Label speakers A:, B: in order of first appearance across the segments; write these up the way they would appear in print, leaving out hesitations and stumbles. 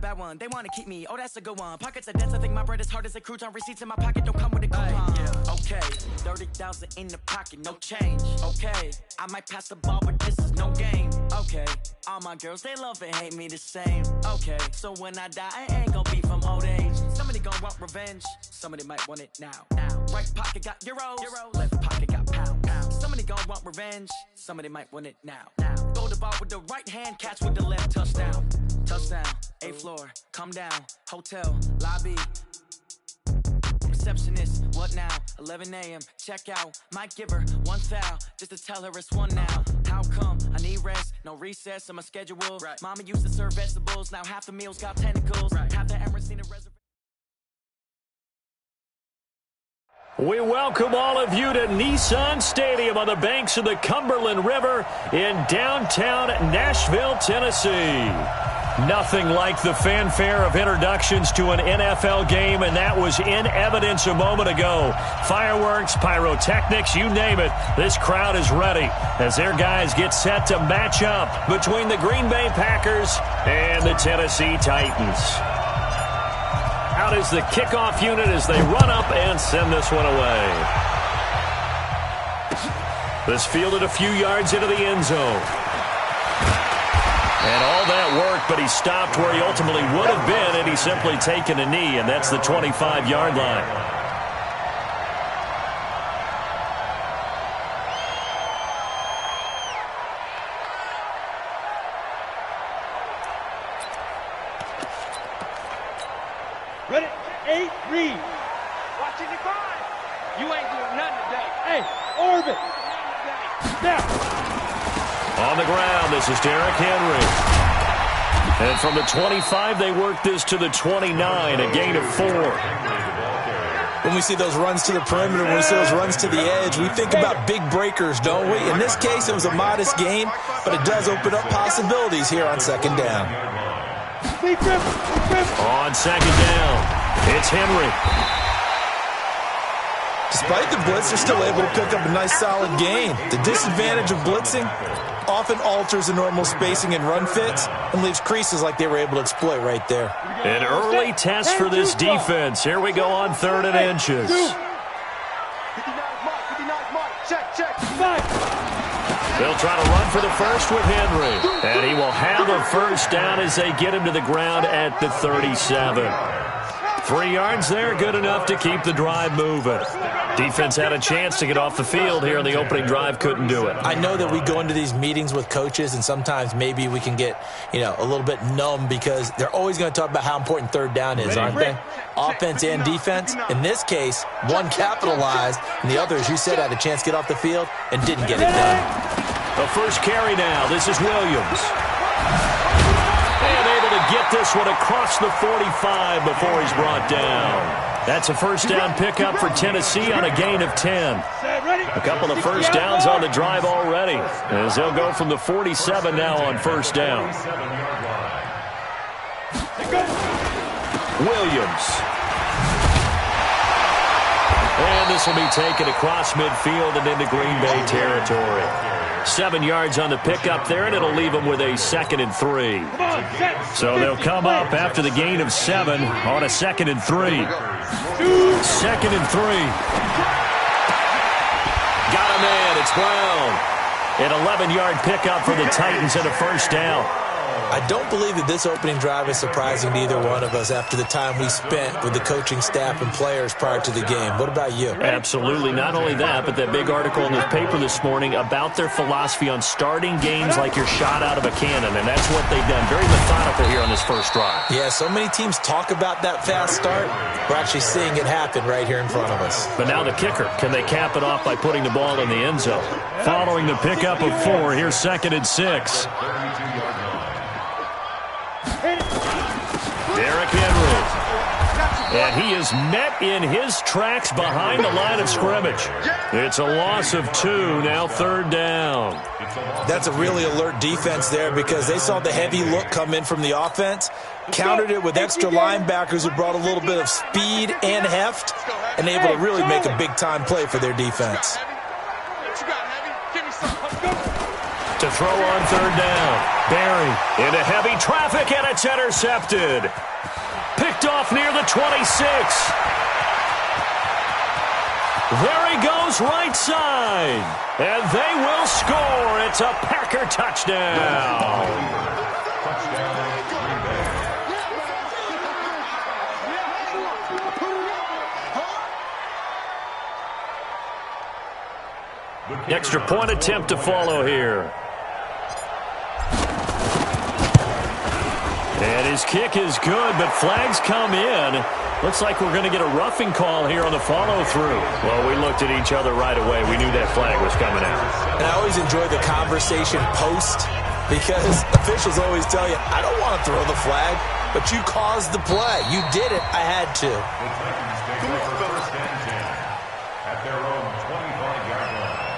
A: that one. They want to keep me. Oh, that's a good one. Pockets are dense. I think my bread is hard as a crouton. Receipts in my pocket don't come with a coupon. Yeah, okay. 30,000 in the pocket, no change. Okay, I might pass the ball, but this is no game. Okay, all my girls, they love and hate me the same. Okay, so when I die, I ain't gonna be from old age. Somebody gonna want revenge. Somebody might want it now. Right pocket got euros. Left pocket got pound. Somebody gonna want revenge. Somebody might want it now. Throw the ball with the right hand, catch with the left. Touchdown. Touchdown. 8th floor. Come down. Hotel. Lobby. Receptionist. What now? 11 a.m. Check out. Might give her one foul just to tell her it's one now. How come? I need rest. No recess in my schedule. Right. Mama used to serve vegetables. Now half the meals got tentacles. Right. Half the Emirates seen a reservation.
B: We welcome all of you to Nissan Stadium on the banks of the Cumberland River in downtown Nashville, Tennessee. Nothing like the fanfare of introductions to an NFL game, and that was in evidence a moment ago. Fireworks, pyrotechnics, you name it. This crowd is ready as their guys get set to match up between the Green Bay Packers and the Tennessee Titans. Out is the kickoff unit as they run up and send this one away. This fielded a few yards into the end zone. And all that work, but he stopped where he ultimately would have been, and he's simply taken a knee, and that's the 25-yard line.
C: Ready? 8, read. Watching your grind. You ain't doing nothing today. Hey, orbit. Now.
B: On the ground, this is Derrick Henry. And from the 25, they work this to the 29, a gain of 4.
D: When we see those runs to the perimeter, when we see those runs to the edge, we think about big breakers, don't we? In this case, it was a modest gain, but it does open up possibilities here on second down.
B: On second down, it's Henry.
D: Despite the blitz, they're still able to pick up a nice solid gain. The disadvantage of blitzing often alters the normal spacing and run fits and leaves creases like they were able to exploit right there.
B: An early test for this defense. Here we go on 3rd and inches. They'll try to run for the first with Henry. And he will have a first down as they get him to the ground at the 37. 3 yards there, good enough to keep the drive moving. Defense had a chance to get off the field here in the opening drive, couldn't do it.
D: I know that we go into these meetings with coaches, and sometimes maybe we can get, a little bit numb because they're always going to talk about how important 3rd down is, aren't they? Offense and defense. In this case, one capitalized, and the other, as you said, had a chance to get off the field and didn't get it done.
B: The first carry now. This is Williams. And able to get this one across the 45 before he's brought down. That's a first down pickup for Tennessee on a gain of 10. A couple of first downs on the drive already, as they'll go from the 47 now on first down. Williams. And this will be taken across midfield and into Green Bay territory. 7 yards on the pickup there, and it'll leave them with a 2nd and 3. So they'll come up after the gain of 7 on a 2nd and 3. 2nd and 3. Got a man. It's Brown. An 11-yard pickup for the Titans and a first down.
D: I don't believe that this opening drive is surprising to either one of us after the time we spent with the coaching staff and players prior to the game. What about you?
B: Absolutely. Not only that, but that big article in the paper this morning about their philosophy on starting games like you're shot out of a cannon, and that's what they've done. Very methodical here on this first drive.
D: Yeah, so many teams talk about that fast start. We're actually seeing it happen right here in front of us.
B: But now the kicker. Can they cap it off by putting the ball in the end zone? Following the pickup of 4, here's 2nd and 6. Derrick Henry. And he is met in his tracks behind the line of scrimmage. It's a loss of 2, now 3rd down.
D: That's a really alert defense there because they saw the heavy look come in from the offense, countered it with extra linebackers who brought a little bit of speed and heft, and able to really make a big-time play for their defense.
B: To throw on third down. Barry into heavy traffic, and it's intercepted. Picked off near the 26. There he goes right side. And they will score. It's a Packer touchdown. Extra point attempt to follow here. And his kick is good, but flags come in. Looks like we're going to get a roughing call here on the follow-through. Well, we looked at each other right away. We knew that flag was coming out.
D: And I always enjoy the conversation post because officials always tell you, I don't want to throw the flag, but you caused the play. You did it. I had to.
E: The Titans take over first and 10 at their own 25-yard line.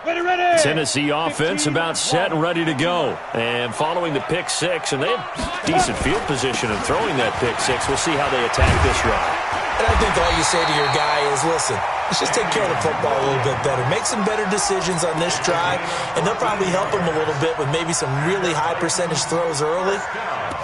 C: Ready.
B: Tennessee offense about set and ready to go. And following the pick six, and they have decent field position in throwing that pick six. We'll see how they attack this drive.
D: And I think all you say to your guy is, listen, let's just take care of the football a little bit better. Make some better decisions on this drive, and they'll probably help him a little bit with maybe some really high percentage throws early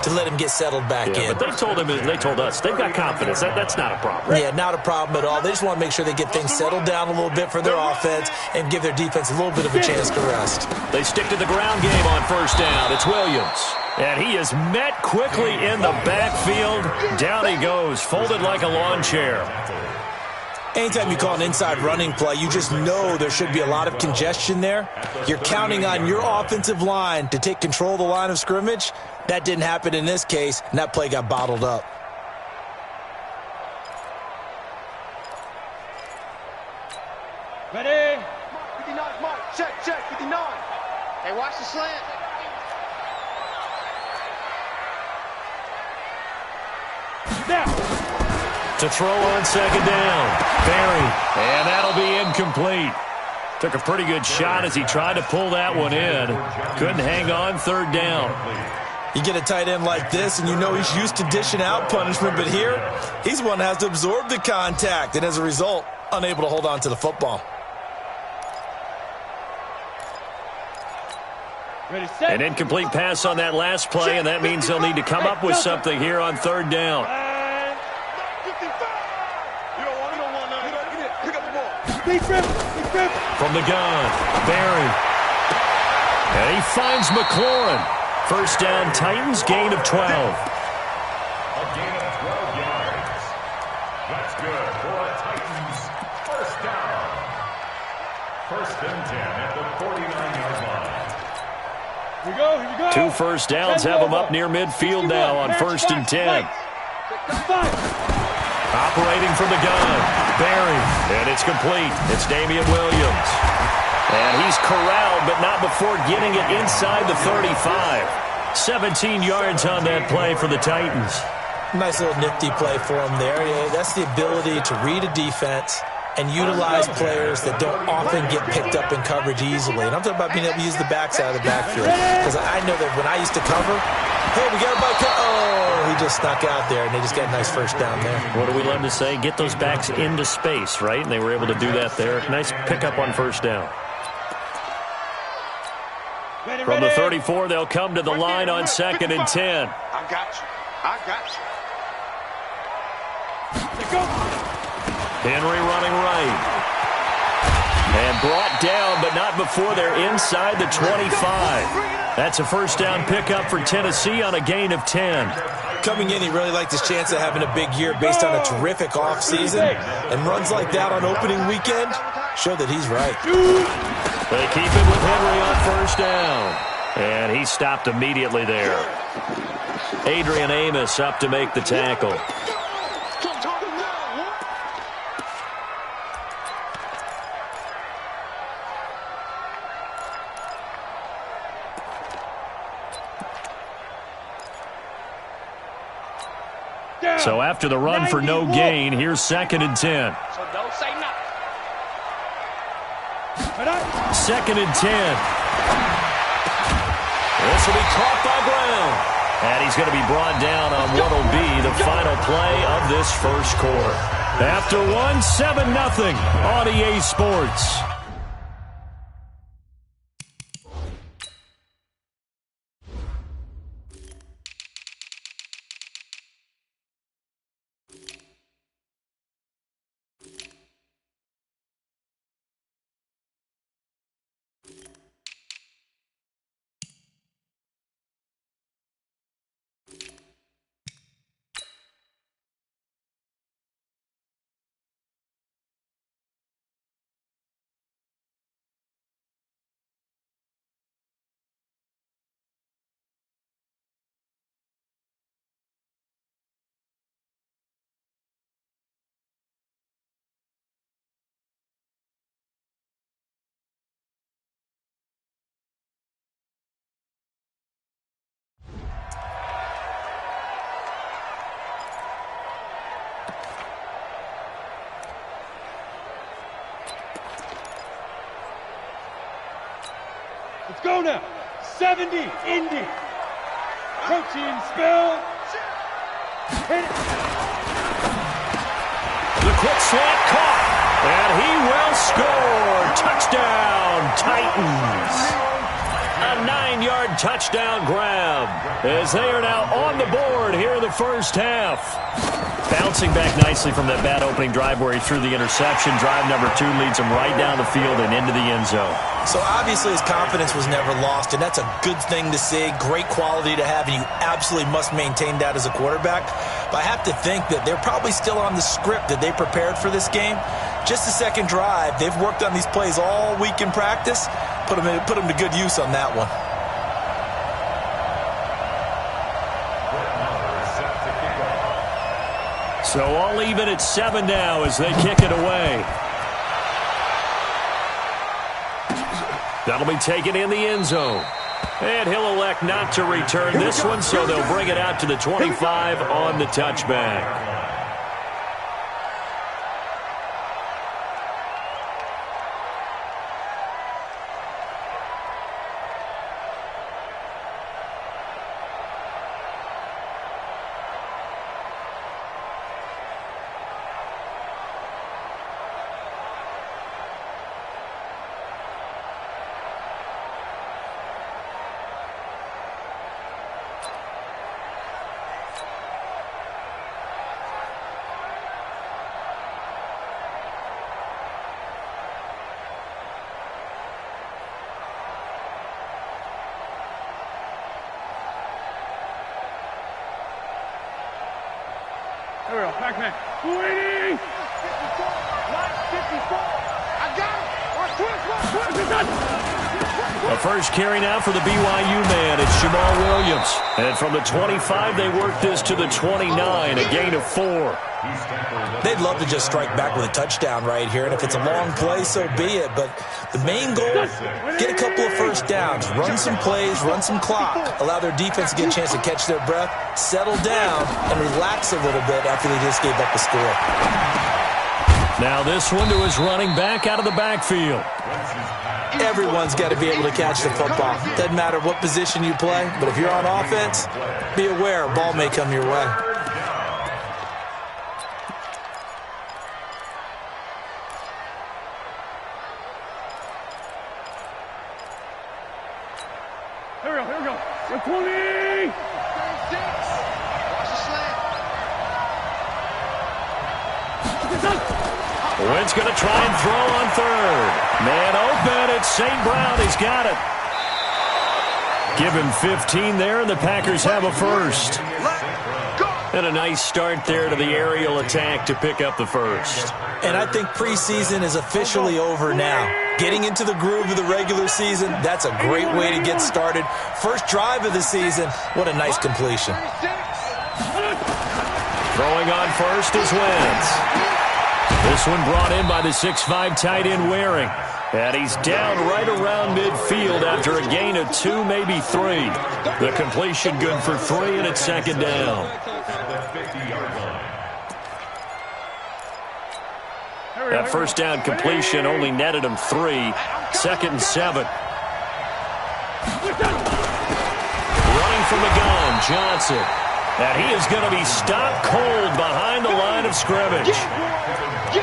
D: to let him get settled back in.
B: But they told us, they've got confidence. That's not a problem.
D: Yeah, not a problem at all. They just want to make sure they get things settled down a little bit for their offense and give their defense a little bit of a chance to rest.
B: They stick to the ground game on first down. It's Williams. And he is met quickly in the backfield. Down he goes, folded like a lawn chair.
D: Anytime you call an inside running play, you just know there should be a lot of congestion there. You're counting on your offensive line to take control of the line of scrimmage. That didn't happen in this case, and that play got bottled up.
C: Ready.
F: 59, Mark. Check, 59. Hey, watch the slant.
C: Now.
B: To throw on second down. Barry. And that'll be incomplete. Took a pretty good shot as he tried to pull that one in. Couldn't hang on third down.
D: You get a tight end like this, and you know he's used to dishing out punishment, but here, he's one that has to absorb the contact, and as a result, unable to hold on to the football.
C: Ready, set.
B: An incomplete pass on that last play, and that means they'll need to come up with something here on third down. From the gun, Barry. And he finds McLaurin. First down, Titans, gain of 12.
E: A gain of 12 yards. That's good for a Titans first down. First and 10 at the 49-yard line.
C: Here we go.
B: 2 first downs have them up near midfield now on first and 10. Operating from the gun, Barry, and it's complete. It's Damian Williams. And he's corralled, but not before getting it inside the 35. 17 yards on that play for the Titans.
D: Nice little nifty play for him there. Yeah, that's the ability to read a defense and utilize players that don't often get picked up in coverage easily. And I'm talking about being able to use the backside of the backfield. Because I know that when I used to cover, hey, we got a bike. Oh, he just snuck out there, and they just got a nice first down there.
B: What do we love to say? Get those backs into space, right? And they were able to do that there. Nice pickup on first down. From the 34, they'll come to the line on second and 10.
F: I got you.
B: Henry running right. And brought down, but not before they're inside the 25. That's a first down pickup for Tennessee on a gain of 10.
D: Coming in, he really liked his chance of having a big year based on a terrific offseason. And runs like that on opening weekend show that he's right.
B: They keep it with Henry on first down. And he stopped immediately there. Adrian Amos up to make the tackle. So after the run for no gain, here's second and 10.
F: So don't say nothing.
B: Second and 10. This will be caught by Brown. And he's going to be brought down on what will be the final play of this first quarter. After one, 7-0 on EA Sports.
C: Let's go now. 70, Indy. Protein spill. Hit it.
B: The quick slant caught. And he will score. Touchdown, Titans. A 9-yard touchdown grab as they are now on the board here in the first half. Bouncing back nicely from that bad opening drive where he threw the interception. Drive number 2 leads him right down the field and into the end zone.
D: So obviously his confidence was never lost, and that's a good thing to see. Great quality to have, and you absolutely must maintain that as a quarterback. But I have to think that they're probably still on the script that they prepared for this game. Just the second drive. They've worked on these plays all week in practice. Put them to good use on that one.
B: So all even at 7 now as they kick it away. That'll be taken in the end zone. And he'll elect not to return this one, so they'll bring it out to the 25 on the touchback.
C: There we go, Pac-Man. 280! 54! I got it!
B: A first carry now for the BYU man. It's Jamal Williams. And from the 25, they work this to the 29, a gain of 4.
D: They'd love to just strike back with a touchdown right here, and if it's a long play, so be it. But the main goal, get a couple of first downs, run some plays, run some clock, allow their defense to get a chance to catch their breath, settle down, and relax a little bit after they just gave up a score.
B: Now this one to his running back out of the backfield.
D: Everyone's got to be able to catch the football. Doesn't matter what position you play, but if you're on offense, be aware a ball may come your way.
C: Here we go. 20!
B: Wentz going to try and throw on third. Man open. It's St. Brown. He's got it. Give him 15 there, and the Packers have a first. And a nice start there to the aerial attack to pick up the first.
D: And I think preseason is officially over now. Getting into the groove of the regular season, that's a great way to get started. First drive of the season, what a nice completion.
B: Throwing on first is Wentz. This one brought in by the 6'5" tight end Waring. And he's down right around midfield after a gain of 2, maybe 3. The completion good for 3, and it's second down. That first down completion only netted him 3. Second and 7. Running from the gun, Johnson. And he is going to be stopped cold behind the line of scrimmage.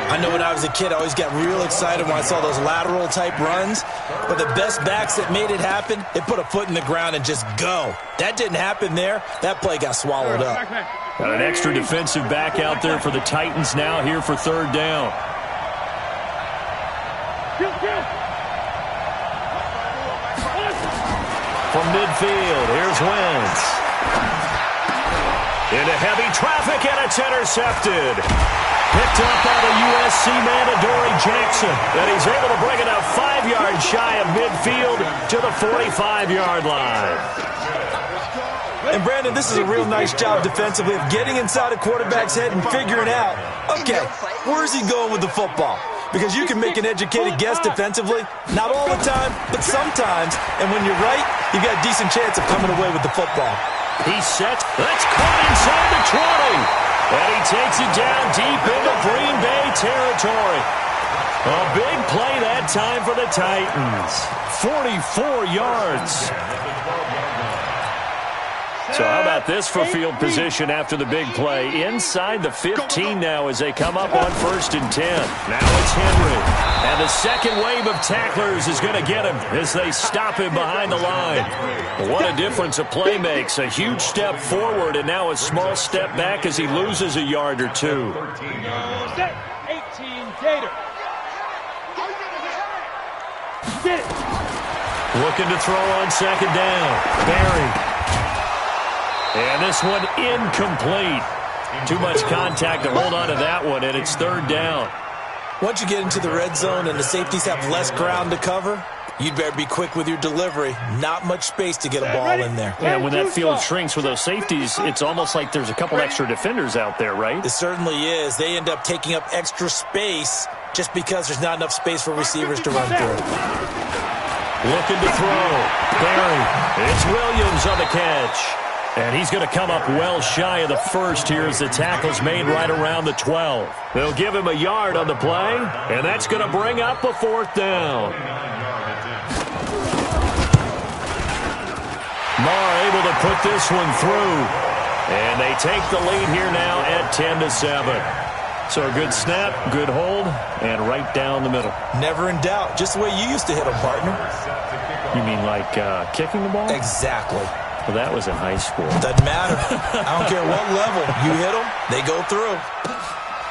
D: I know when I was a kid, I always got real excited when I saw those lateral-type runs. But the best backs that made it happen, they put a foot in the ground and just go. That didn't happen there. That play got swallowed up.
B: Got an extra defensive back out there for the Titans now here for third down. From midfield, here's Wentz. Into heavy traffic, and it's intercepted. Picked up by the USC man, Adoree Jackson. And he's able to bring it up 5 yards shy of midfield to the 45-yard line.
D: And, Brandon, this is a real nice job defensively of getting inside a quarterback's head and figuring out, okay, where's he going with the football? Because you can make an educated guess defensively. Not all the time, but sometimes. And when you're right, you've got a decent chance of coming away with the football.
B: He's set. That's caught inside the 20. And he takes it down deep into Green Bay territory. A big play that time for the Titans. 44 yards. So how about this for field position after the big play? Inside the 15 now as they come up on 1st and 10. Now it's Henry. And the second wave of tacklers is going to get him as they stop him behind the line. What a difference a play makes. A huge step forward and now a small step back as he loses a yard or two.
C: 18 Gator. Get it.
B: Looking to throw on second down. Barry. And this one incomplete. Too much contact to hold on to that one, and it's third down.
D: Once you get into the red zone and the safeties have less ground to cover, you'd better be quick with your delivery. Not much space to get a ball in there.
B: Yeah, when that field shrinks with those safeties, it's almost like there's a couple extra defenders out there, right?
D: It certainly is. They end up taking up extra space just because there's not enough space for receivers to run through.
B: Looking to throw. Barry. It's Williams on the catch. And he's going to come up well shy of the first here as the tackle's made right around the 12. They'll give him a yard on the play, and that's going to bring up a 4th down. Marr able to put this one through. And they take the lead here now at 10-7. So a good snap, good hold, and right down the middle.
D: Never in doubt. Just the way you used to hit them, partner.
B: You mean like kicking the ball?
D: Exactly.
B: Well, that was in high school.
D: Doesn't matter. I don't care what level. You hit them, they go through.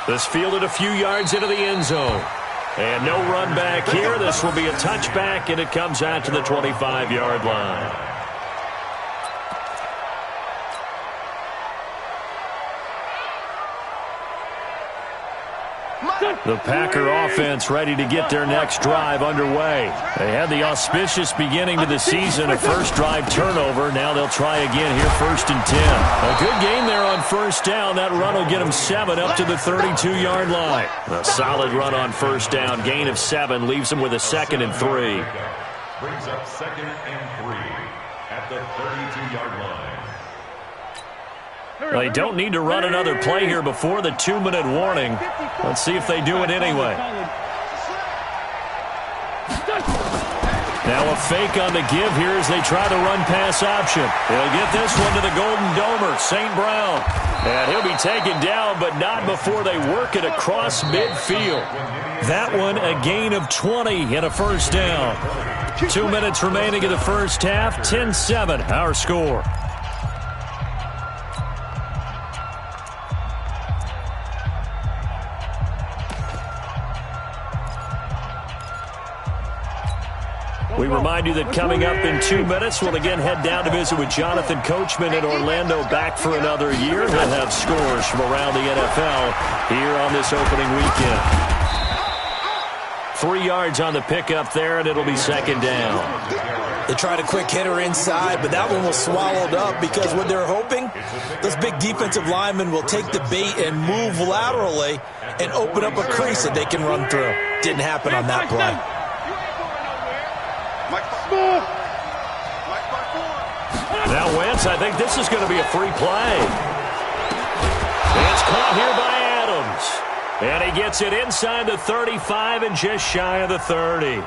B: This fielded a few yards into the end zone. And no run back here. This will be a touchback, and it comes out to the 25-yard line. The Packer offense ready to get their next drive underway. They had the auspicious beginning to the season, a first drive turnover. Now they'll try again here, 1st and 10. A good game there on first down. That run will get them 7 up to the 32-yard line. A solid run on first down. Gain of 7 leaves them with a 2nd and 3.
E: Brings up 2nd and 3 at the 32-yard line.
B: They don't need to run another play here before the 2-minute warning. Let's see if they do it anyway. Now a fake on the give here as they try the run-pass option. They'll get this one to the Golden Domer, St. Brown. And he'll be taken down, but not before they work it across midfield. That one a gain of 20 and a first down. 2 minutes remaining in the first half, 10-7 our score. We remind you that coming up in 2 minutes, we'll again head down to visit with Jonathan Coachman in Orlando, back for another year. We'll have scores from around the NFL here on this opening weekend. 3 yards on the pickup there, and it'll be 2nd down.
D: They tried a quick hitter inside, but that one was swallowed up because what they're hoping, those big defensive linemen will take the bait and move laterally and open up a crease that they can run through. Didn't happen on that play.
B: Now Wentz, I think this is going to be a free play. It's caught here by Adams. And he gets it inside the 35 and just shy of the 30.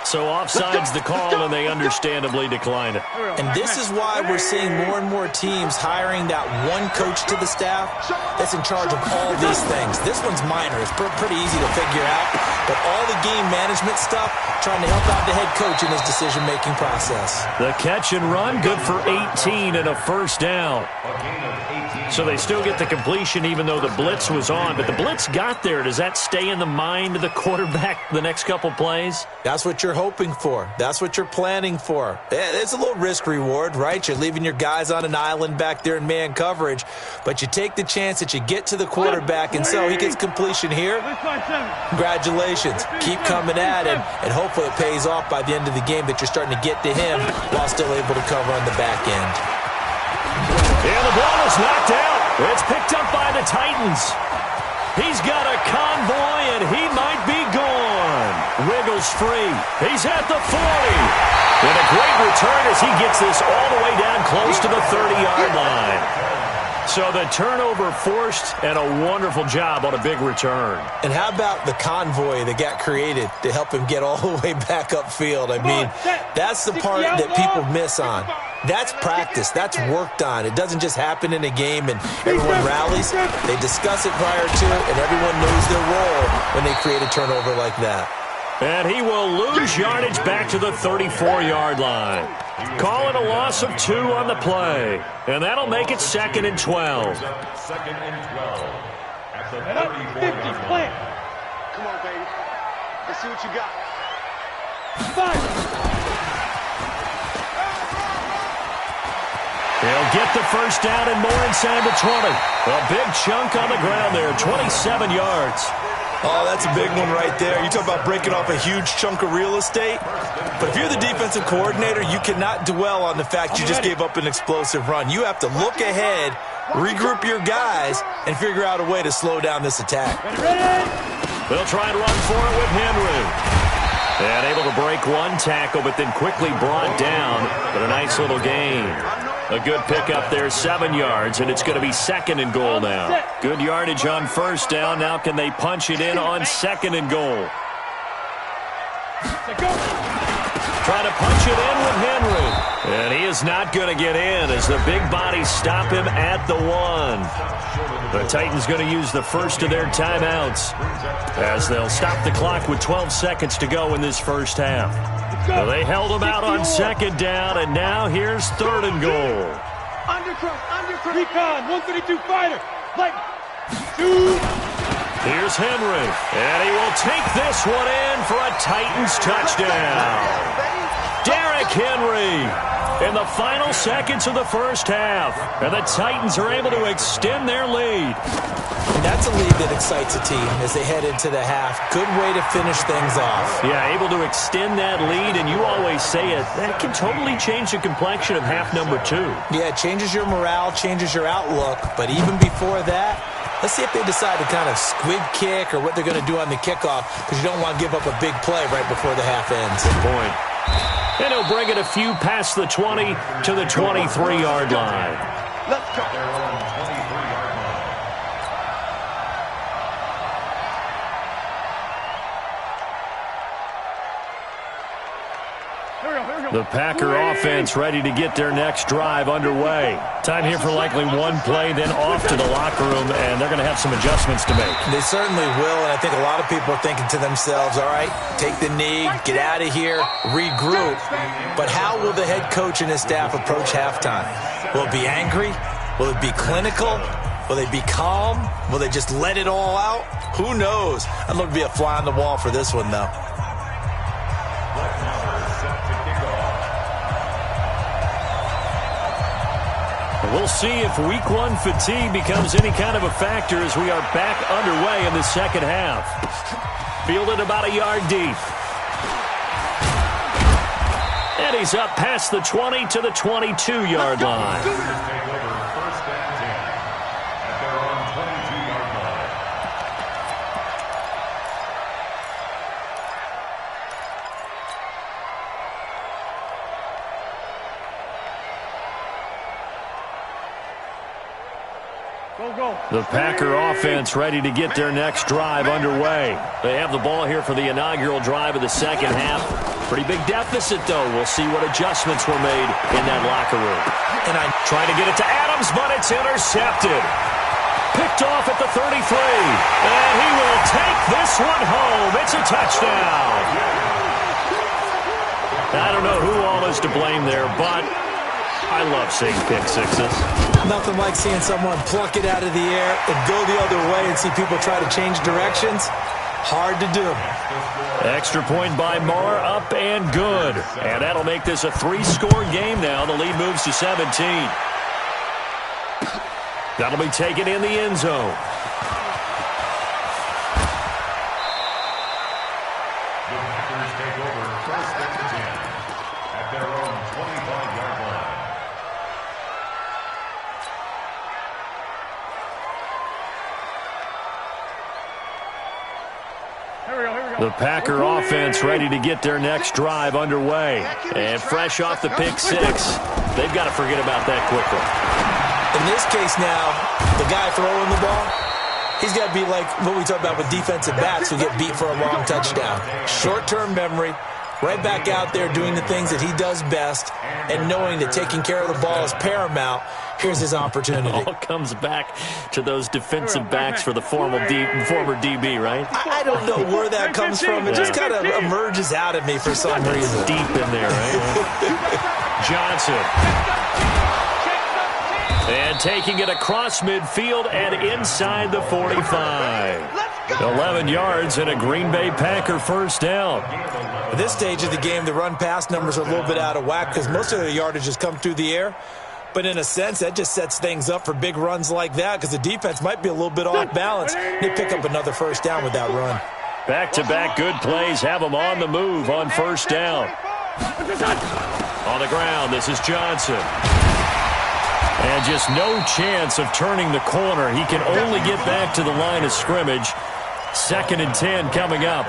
B: So offside's the call, and they understandably decline it.
D: And this is why we're seeing more and more teams hiring that one coach to the staff that's in charge of all these things. This one's minor. It's pretty easy to figure out. But all the game management stuff, trying to help out the head coach in his decision-making process.
B: The catch and run, good for 18 and a first down. So they still get the completion even though the blitz was on. But the blitz got there. Does that stay in the mind of the quarterback the next couple plays?
D: That's what you're hoping for. That's what you're planning for. It's a little risk-reward, right? You're leaving your guys on an island back there in man coverage. But you take the chance that you get to the quarterback, and so he gets completion here. Congratulations. Keep coming at him, and hopefully it pays off by the end of the game that you're starting to get to him while still able to cover on the back end.
B: And the ball is knocked out. It's picked up by the Titans. He's got a convoy, and he might be gone. Wiggles free. He's at the 40. And a great return as he gets this all the way down close to the 30-yard line. So the turnover forced, and a wonderful job on a big return.
D: And how about the convoy that got created to help him get all the way back upfield? I mean, that's the part that people miss on. That's practice. That's worked on. It doesn't just happen in a game and everyone rallies. They discuss it prior to it, and everyone knows their role when they create a turnover like that.
B: And he will lose yardage back to the 34-yard line. Calling a loss of 2 on the play. And that'll make it 2nd and 12.
E: 2nd and 12. At the
C: 50, plant.
F: Come on, baby. Let's see what you got.
C: 5.
B: They'll get the first down and more inside the 20. A big chunk on the ground there, 27 yards.
D: Oh, that's a big one right there. You talk about breaking off a huge chunk of real estate. But if you're the defensive coordinator, you cannot dwell on the fact you just gave up an explosive run. You have to look ahead, regroup your guys, and figure out a way to slow down this attack.
B: They'll try and run for it with Henry. And able to break one tackle, but then quickly brought down. But a nice little gain. A good pickup there, 7 yards, and it's going to be 2nd and goal now. Good yardage on first down. Now can they punch it in on 2nd and goal? Trying to punch it in with Henry. And he is not going to get in as the big bodies stop him at the 1. The Titans going to use the first of their timeouts as they'll stop the clock with 12 seconds to go in this first half. Well, they held him out on 2nd down, and now here's 3rd and goal.
C: Undercross. Recon, 132 fighter. Like 2.
B: Here's Henry, and he will take this one in for a Titans touchdown. Derrick Henry in the final seconds of the first half, and the Titans are able to extend their lead.
D: That's a lead that excites a team as they head into the half. Good way to finish things off.
B: Yeah, able to extend that lead, and you always say it, that can totally change the complexion of half number 2.
D: Yeah, it changes your morale, changes your outlook, but even before that, let's see if they decide to kind of squib kick or what they're going to do on the kickoff, because you don't want to give up a big play right before the half ends.
B: Good point. And he'll bring it a few past the 20 to the 23-yard line.
F: Let's go.
B: The Packer offense ready to get their next drive underway. Time here for likely one play, then off to the locker room, and they're going to have some adjustments to make.
D: They certainly will, and I think a lot of people are thinking to themselves, all right, take the knee, get out of here, regroup. But how will the head coach and his staff approach halftime? Will it be angry? Will it be clinical? Will they be calm? Will they just let it all out? Who knows? I'd love to be a fly on the wall for this one, though.
B: We'll see if week 1 fatigue becomes any kind of a factor as we are back underway in the second half. Fielded about a yard deep. And he's up past the 20 to the 22-yard line. The Packer offense ready to get their next drive underway. They have the ball here for the inaugural drive of the second half. Pretty big deficit, though. We'll see what adjustments were made in that locker room. And I'm trying to get it to Adams, but it's intercepted. Picked off at the 33. And he will take this one home. It's a touchdown. I don't know who all is to blame there, but I love seeing pick sixes.
D: Nothing like seeing someone pluck it out of the air and go the other way and see people try to change directions. Hard to do.
B: Extra point by Marr, up and good. And that'll make this a 3-score game now. The lead moves to 17. That'll be taken in the end zone.
E: The Packers take over first and 10 at their own 25-yard line.
B: The Packer offense ready to get their next drive underway. And fresh off the pick six, they've got to forget about that quickly.
D: In this case now, the guy throwing the ball, he's got to be like what we talk about with defensive backs who get beat for a long touchdown. Short-term memory, right back out there doing the things that he does best, and knowing that taking care of the ball is paramount. Here's his opportunity.
B: It all comes back to those defensive backs for the former DB, right?
D: I don't know where that comes from. It just kind of emerges out of me for some reason.
B: Deep in there, right? Johnson. And taking it across midfield and inside the 45. 11 yards and a Green Bay Packer first down.
D: At this stage of the game, the run-pass numbers are a little bit out of whack because most of the yardage has come through the air. But in a sense, that just sets things up for big runs like that because the defense might be a little bit off balance. They pick up another first down with that run.
B: Back-to-back good plays have them on the move on first down. On the ground, this is Johnson. And just no chance of turning the corner. He can only get back to the line of scrimmage. 2nd and 10 coming up.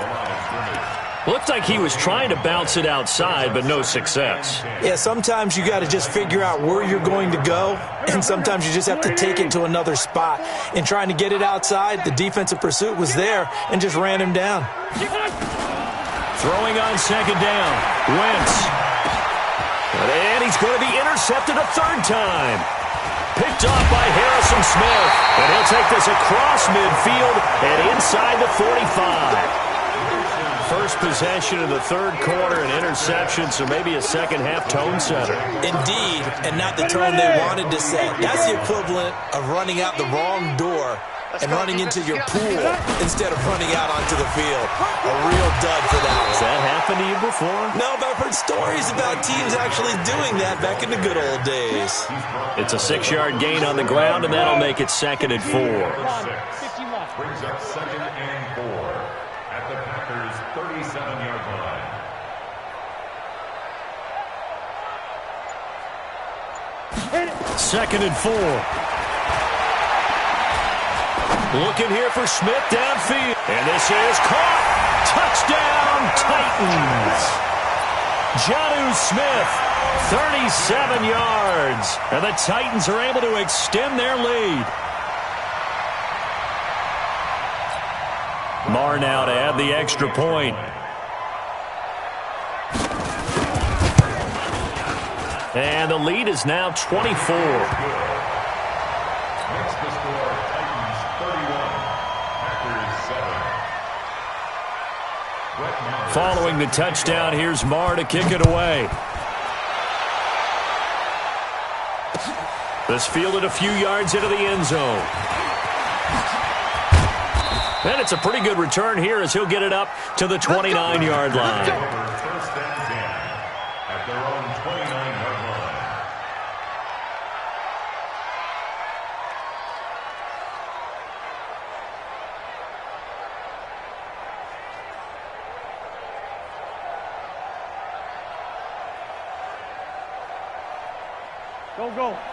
B: Looked like he was trying to bounce it outside, but no success.
D: Yeah, sometimes you got to just figure out where you're going to go, and sometimes you just have to take it to another spot. In trying to get it outside, the defensive pursuit was there and just ran him down.
B: Throwing on 2nd down. Wentz. And he's going to be intercepted a 3rd time. Picked off by Harrison Smith. And he'll take this across midfield and inside the 45. First possession of the 3rd quarter, an interception, so maybe a second-half tone setter.
D: Indeed, and not the tone they wanted to set. That's the equivalent of running out the wrong door and running into your pool instead of running out onto the field. A real dud for that one.
B: Has that happened to you before?
D: No, but I've heard stories about teams actually doing that back in the good old days.
B: It's a 6-yard gain on the ground, and that'll make it 2nd and 4.
E: Brings up 2nd and 4 at the Packers' 37-yard line.
B: Second and 4. Looking here for Smith downfield. And this is caught. Touchdown, Titans. Jonnu Smith, 37 yards. And the Titans are able to extend their lead. Marr now to add the extra point. And the lead is now 24.
E: Next to score, Titans 31, Packers 7.
B: Following the touchdown, here's Marr to kick it away. This fielded a few yards into the end zone. And it's a pretty good return here as he'll get it up to the 29-yard line.
E: First and 10 at their own 29-yard line.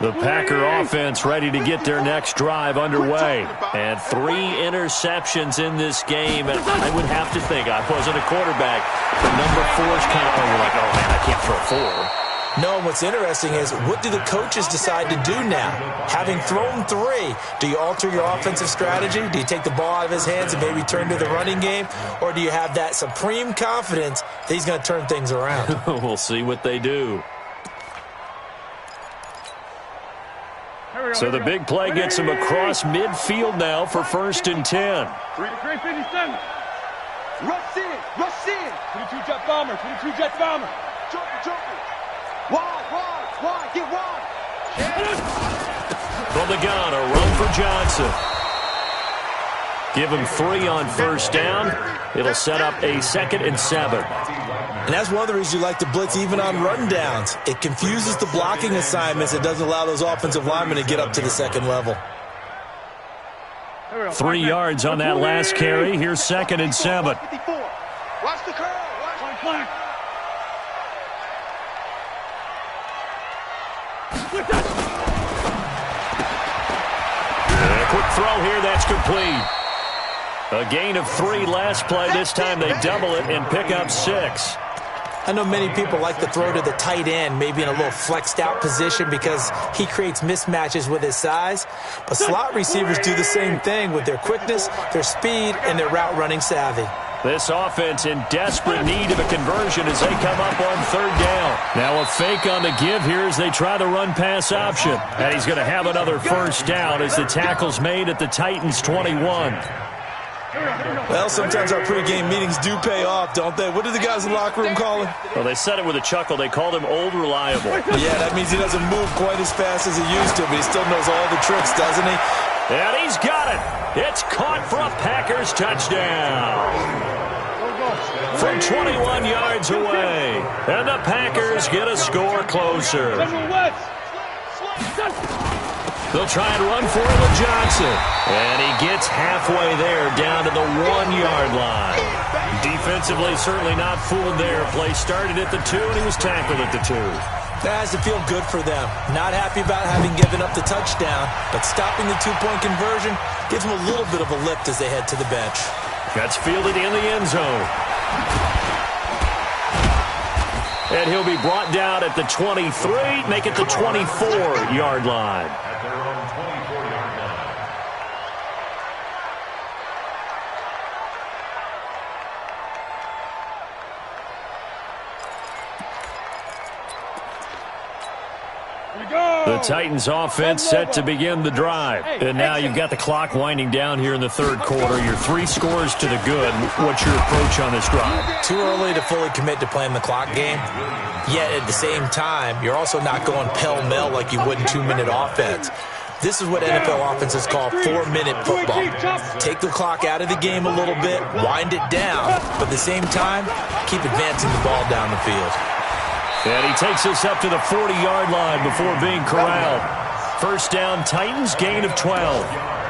B: The Packer offense ready to get their next drive underway. And 3 interceptions in this game. And I would have to think, I wasn't a quarterback, but number 4 is kind of, you're like, oh man, I can't throw 4.
D: No, and what's interesting is, what do the coaches decide to do now? Having thrown 3, do you alter your offensive strategy? Do you take the ball out of his hands and maybe turn to the running game? Or do you have that supreme confidence that he's going to turn things around?
B: We'll see what they do. So the big play gets him across midfield now for 1st and 10.
C: 357. Rush in. 22 jet bomber. 22 jet bomber. Jumping. Wide. Get wide.
B: From the gun, a run for Johnson. Give him 3 on 1st down. It'll set up a 2nd and 7.
D: And that's one of the reasons you like to blitz even on rundowns. It confuses the blocking assignments. It doesn't allow those offensive linemen to get up to the 2nd level.
B: 3 yards on that last carry. Here's 2nd and 7.
C: Watch the curl. Watch.
B: A quick throw here. That's complete. A gain of 3 last play. This time they double it and pick up 6.
D: I know many people like to throw to the tight end, maybe in a little flexed out position because he creates mismatches with his size. But slot receivers do the same thing with their quickness, their speed, and their route running savvy.
B: This offense in desperate need of a conversion as they come up on 3rd down. Now a fake on the give here as they try the run-pass option. And he's going to have another 1st down as the tackle's made at the Titans' 21.
D: Well, sometimes our pregame meetings do pay off, don't they? What do the guys in the locker room call him?
B: Well, they said it with a chuckle. They called him Old Reliable.
D: Yeah, that means he doesn't move quite as fast as he used to, but he still knows all the tricks, doesn't he?
B: And he's got it. It's caught for a Packers touchdown. From 21 yards away. And the Packers get a score closer. They'll try and run for it with Johnson. And he gets halfway there, down to the 1-yard line. Defensively, certainly not fooled there. Play started at the 2, and he was tackled at the 2.
D: That has to feel good for them. Not happy about having given up the touchdown, but stopping the 2-point conversion gives them a little bit of a lift as they head to the bench.
B: That's fielded in the end zone. And he'll be brought down at the 23, make it the 24-yard line. The Titans offense set to begin the drive. And now you've got the clock winding down here in the 3rd quarter. You're 3 scores to the good. What's your approach on this drive?
D: Too early to fully commit to playing the clock game. Yet at the same time, you're also not going pell-mell like you would in 2-minute offense. This is what NFL offenses call 4-minute football. Take the clock out of the game a little bit, wind it down, but at the same time, keep advancing the ball down the field.
B: And he takes us up to the 40-yard line before being corralled. 1st down, Titans, gain of 12.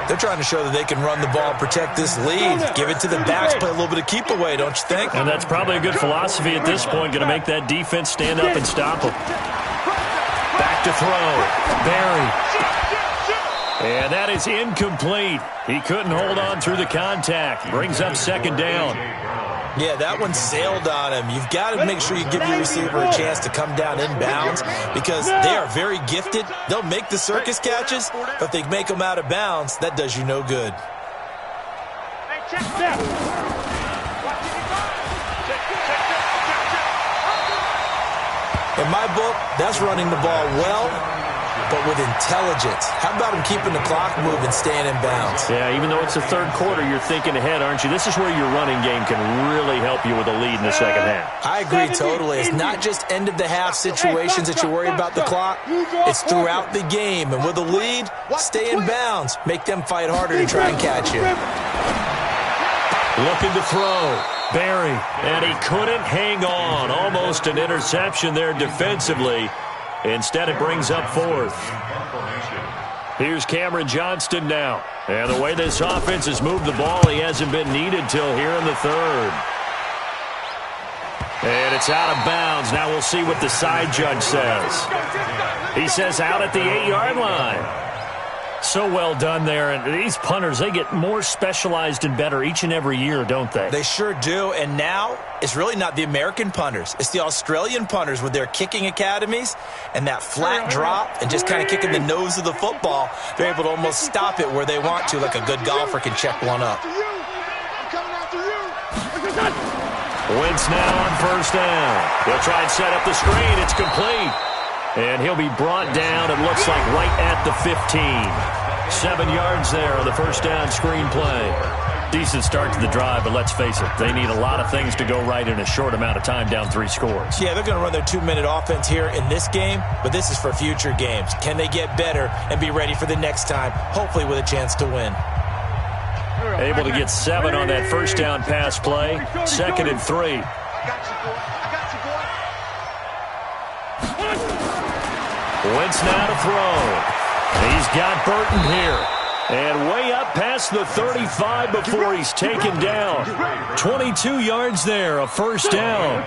D: They're trying to show that they can run the ball and protect this lead. Give it to the backs, play a little bit of keep away, don't you think?
B: And that's probably a good philosophy at this point, going to make that defense stand up and stop them. Back to throw. Barry. And that is incomplete. He couldn't hold on through the contact. Brings up 2nd down.
D: Yeah, that one sailed on him. You've got to make sure you give your receiver a chance to come down inbounds because they are very gifted. They'll make the circus catches, but if they make them out of bounds, that does you no good. In my book, that's running the ball well, but with intelligence. How about him keeping the clock moving, staying in bounds?
B: Yeah, even though it's the 3rd quarter, you're thinking ahead, aren't you? This is where your running game can really help you with a lead in the 2nd half.
D: I agree totally. It's not just end-of-the-half situations that you're worried about the clock. It's throughout the game. And with a lead, stay in bounds. Make them fight harder to try and catch you.
B: Looking to throw. Barry. And he couldn't hang on. Almost an interception there defensively. Instead, it brings up 4th. Here's Cameron Johnston now. And the way this offense has moved the ball, he hasn't been needed till here in the 3rd. And it's out of bounds. Now we'll see what the side judge says. He says out at the 8-yard line. So well done there. And these punters, they get more specialized and better each and every year, don't they?
D: They sure do. And now it's really not the American punters. It's the Australian punters with their kicking academies and that flat drop and just kind of kicking the nose of the football. They're able to almost stop it where they want to, like a good golfer can check one up.
B: Wentz now on first down. He'll try and set up the screen. It's complete. And he'll be brought down, it looks like, right at the 15. 7 yards there on the first down screen play. Decent start to the drive, but let's face it, they need a lot of things to go right in a short amount of time, down 3 scores.
D: Yeah, they're going to run their 2-minute offense here in this game, but this is for future games. Can they get better and be ready for the next time, hopefully with a chance to win?
B: Able to get 7 on that first down pass play. 2nd and 3. Wentz now to throw. He's got Burton here. And way up past the 35 before he's taken down. 22 yards there, a first down.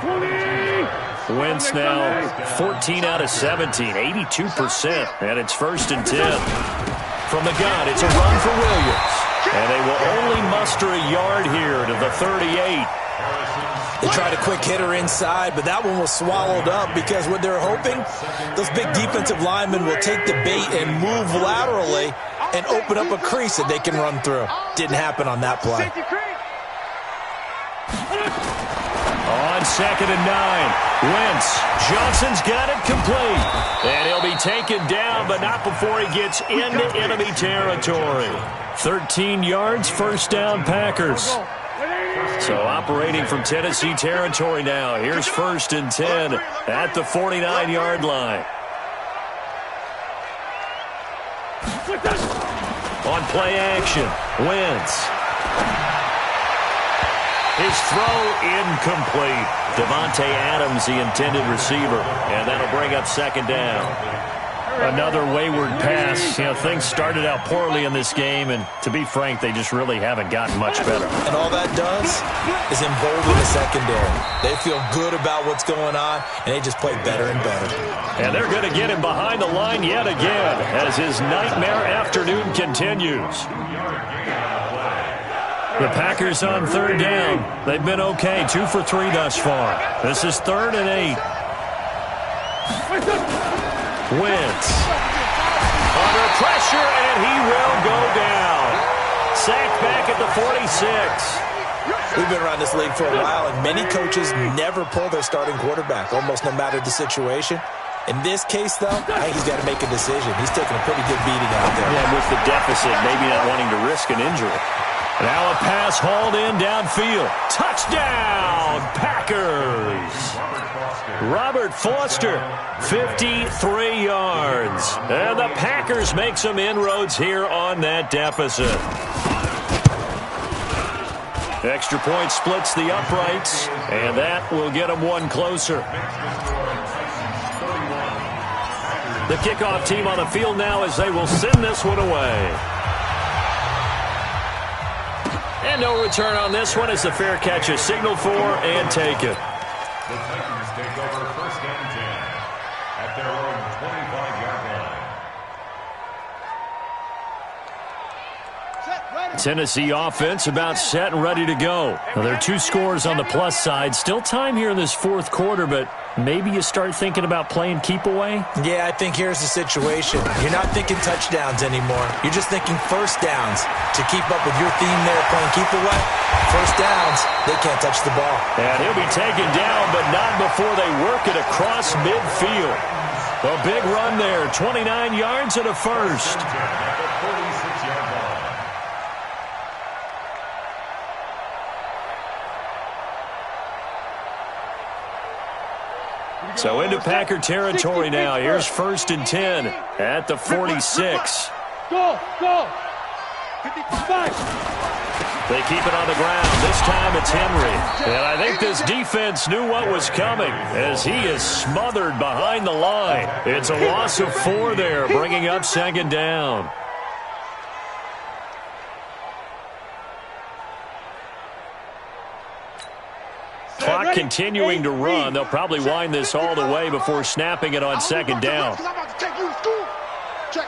B: Wentz now 14 out of 17, 82%. And it's 1st and 10. From the gun, it's a run for Williams. And they will only muster a yard here to the 38.
D: They tried a quick hitter inside, but that one was swallowed up because what they're hoping, those big defensive linemen will take the bait and move laterally and open up a crease that they can run through. Didn't happen on that play.
B: On 2nd and 9, Wentz. Johnson's got it complete. And he'll be taken down, but not before he gets into enemy territory. 13 yards, first down, Packers. So operating from Tennessee territory now. Here's 1st and 10 at the 49-yard line. On play action, Wentz. His throw incomplete. Devontae Adams, the intended receiver, and that'll bring up 2nd down. Another wayward pass. You know, things started out poorly in this game, and to be frank, they just really haven't gotten much better.
D: And all that does is embolden the secondary. They feel good about what's going on, and they just play better and better.
B: And they're going to get him behind the line yet again as his nightmare afternoon continues. The Packers on 3rd down. They've been okay, 2 for 3 thus far. This is 3rd and 8. Wentz under pressure, and he will go down. Sacked back at the 46.
D: We've been around this league for a while, and many coaches never pull their starting quarterback, almost no matter the situation. In this case, though, I think he's got to make a decision. He's taking a pretty good beating out there.
B: Yeah, with the deficit, maybe not wanting to risk an injury. Now a pass hauled in downfield. Touchdown, Packers! Robert Foster, 53 yards. And the Packers make some inroads here on that deficit. Extra point splits the uprights, and that will get them one closer. The kickoff team on the field now as they will send this one away. And no return on this one as the fair catch is signaled for and taken.
E: The Titans take over 1st and 10 at their own 25-yard line.
B: Tennessee offense about set and ready to go. Well, there are 2 scores on the plus side. Still time here in this 4th quarter, but maybe you start thinking about playing keep away?
D: Yeah, I think here's the situation. You're not thinking touchdowns anymore. You're just thinking first downs. To keep up with your theme there, playing keep away, first downs, they can't touch the ball.
B: And he'll be taken down, but not before they work it across midfield. A big run there, 29 yards and a first. So into Packer territory now. Here's 1st and 10 at the 46.
C: Go! 55.
B: They keep it on the ground. This time it's Henry. And I think this defense knew what was coming as he is smothered behind the line. It's a loss of 4 there, bringing up 2nd down. Clock continuing to run. They'll probably wind this all the way before snapping it on 2nd down.
F: Check.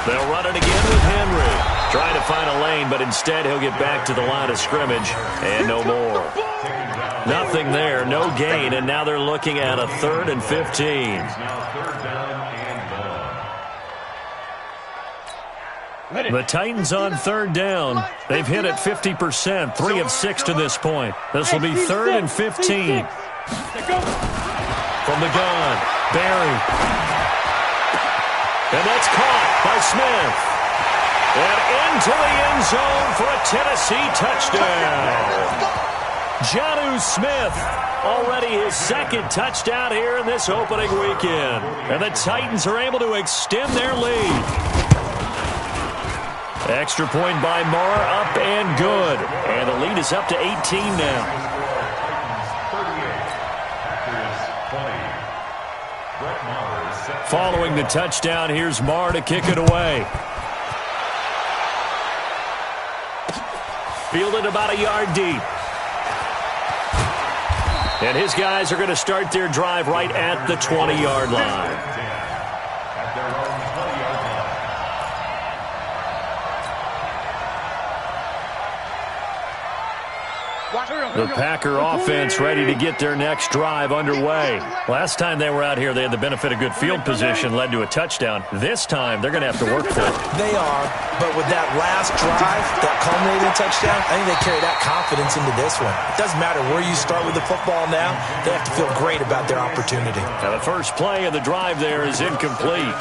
B: They'll run it again with Henry. Trying to find a lane, but instead he'll get back to the line of scrimmage and no more. Nothing there, no gain, and now they're looking at a 3rd and 15. The Titans on 3rd down. They've hit it 50%, 3 of 6 to this point. This will be 3rd and 15. From the gun, Barry. And that's caught by Smith. And into the end zone for a Tennessee touchdown. Jonnu Smith, already his 2nd touchdown here in this opening weekend. And the Titans are able to extend their lead. Extra point by Marr, up and good. And the lead is up to 18 now. Following the touchdown, here's Marr to kick it away. Fielded about a yard deep. And his guys are going to start their drive right at the 20-yard line. The Packer offense ready to get their next drive underway. Last time they were out here, they had the benefit of good field position, led to a touchdown. This time, they're going to have to work for it.
D: They are, but with that last drive, that culminating touchdown, I think they carry that confidence into this one. It doesn't matter where you start with the football now. They have to feel great about their opportunity.
B: Now, the first play of the drive there is incomplete.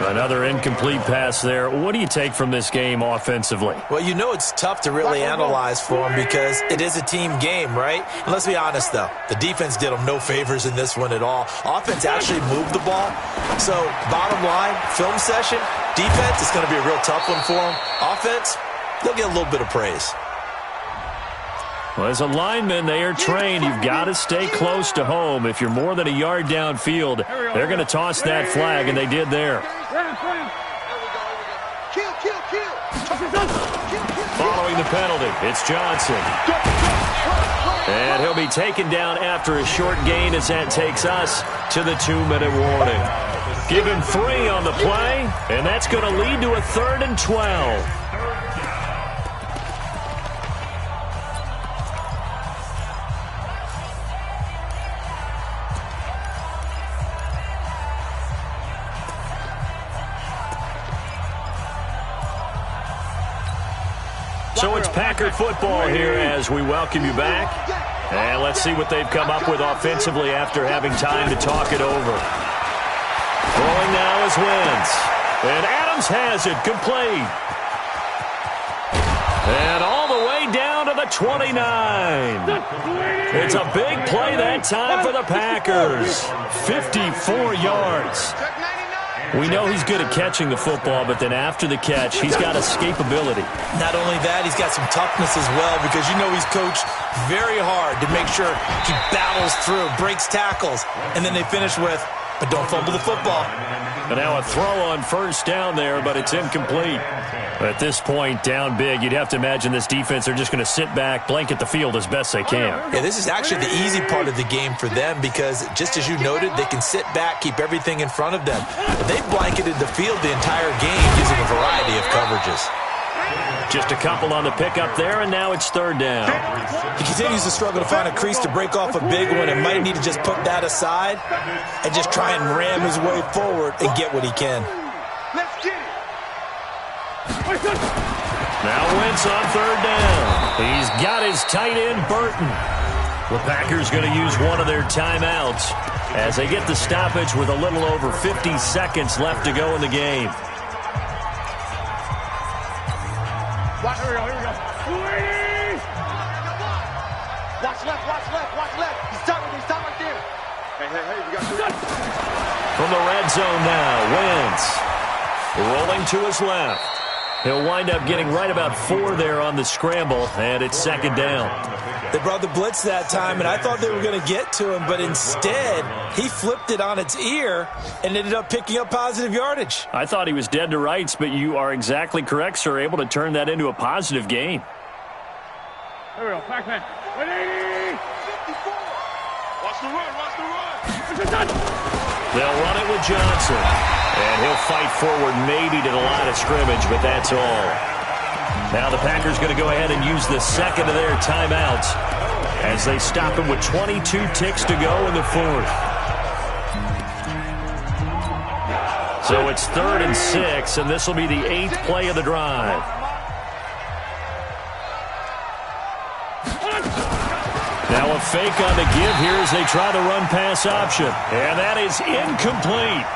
B: Another incomplete pass there. What do you take from this game offensively?
D: Well, you know it's tough to really analyze for them because it is a team game, right? And let's be honest, though. The defense did them no favors in this one at all. Offense actually moved the ball. So, bottom line, film session, defense is going to be a real tough one for them. Offense, they'll get a little bit of praise.
B: Well, as a lineman, they are trained. You've got to stay close to home. If you're more than a yard downfield, they're going to toss that flag, and they did there. Following the penalty, it's Johnson. And he'll be taken down after a short gain as that takes us to the 2-minute warning. Give him 3 on the play, and that's going to lead to a 3rd and 12. So it's Packer football here as we welcome you back. And let's see what they've come up with offensively after having time to talk it over. Throwing now is Wentz. And Adams has it complete. And all the way down to the 29. It's a big play that time for the Packers. 54 yards. We know he's good at catching the football, but then after the catch, he's got escapability.
D: Not only that, he's got some toughness as well because you know he's coached very hard to make sure he battles through, breaks tackles, and then they finish with, but don't fumble the football.
B: And now a throw on first down there, but it's incomplete. At this point, down big, you'd have to imagine this defense are just going to sit back, blanket the field as best they can.
D: Yeah, this is actually the easy part of the game for them because, just as you noted, they can sit back, keep everything in front of them. They've blanketed the field the entire game using a variety of coverages.
B: Just a couple on the pickup there, and now it's 3rd down.
D: He continues to struggle to find a crease to break off a big one and might need to just put that aside and just try and ram his way forward and get what he can.
F: Let's get it.
B: Now Wentz on 3rd down. He's got his tight end, Burton. The Packers going to use one of their timeouts as they get the stoppage with a little over 50 seconds left to go in the game.
C: Watch, here we go, here we go.
F: Watch left, watch left, watch left. He's stopped right there. Hey, we got 3.
B: From the red zone now, Wentz rolling to his left. He'll wind up getting right about 4 there on the scramble, and it's 2nd down.
D: They brought the blitz that time, and I thought they were going to get to him, but instead, he flipped it on its ear and ended up picking up positive yardage.
B: I thought he was dead to rights, but you are exactly correct, sir, able to turn that into a positive gain.
C: Here we go, back man. 180.
F: 54. Watch the run, watch the run.
B: They'll run it with Johnson. And he'll fight forward maybe to the line of scrimmage, but that's all. Now the Packers going to go ahead and use the second of their timeouts as they stop him with 22 ticks to go in the fourth. So it's 3rd and 6, and this will be the 8th play of the drive. Now a fake on the give here as they try the run-pass option. And that is incomplete.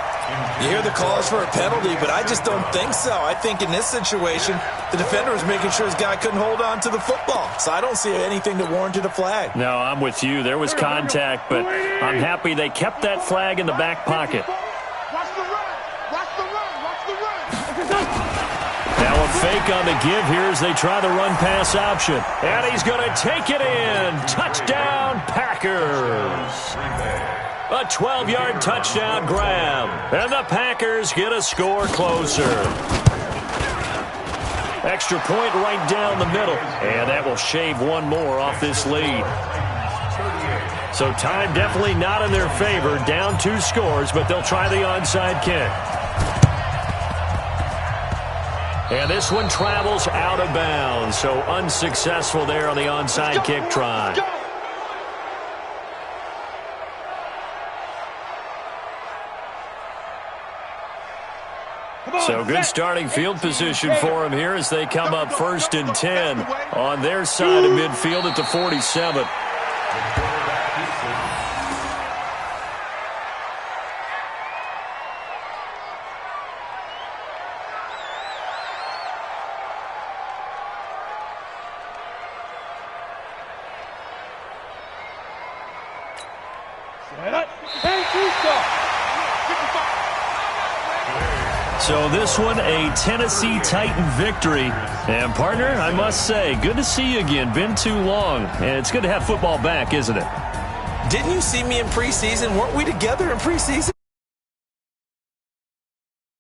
D: You hear the calls for a penalty, but I just don't think so. I think in this situation, the defender was making sure his guy couldn't hold on to the football. So I don't see anything that warranted a flag.
B: No, I'm with you. There was contact, but I'm happy they kept that flag in the back pocket.
F: Watch the run. Watch the run. Watch the run.
B: Now a fake on the give here as they try the run-pass option. And he's going to take it in. Touchdown, Packers. A 12-yard touchdown grab. And the Packers get a score closer. Extra point right down the middle. And that will shave one more off this lead. So time definitely not in their favor. Down 2 scores, but they'll try the onside kick. And this one travels out of bounds. So unsuccessful there on the onside kick try. So good starting field position for them here as they come up 1st and 10 on their side of midfield at the 47. So this one, a Tennessee Titan victory. And, partner, I must say, good to see you again. Been too long. And it's good to have football back, isn't it?
D: Didn't you see me in preseason? Weren't we together in preseason?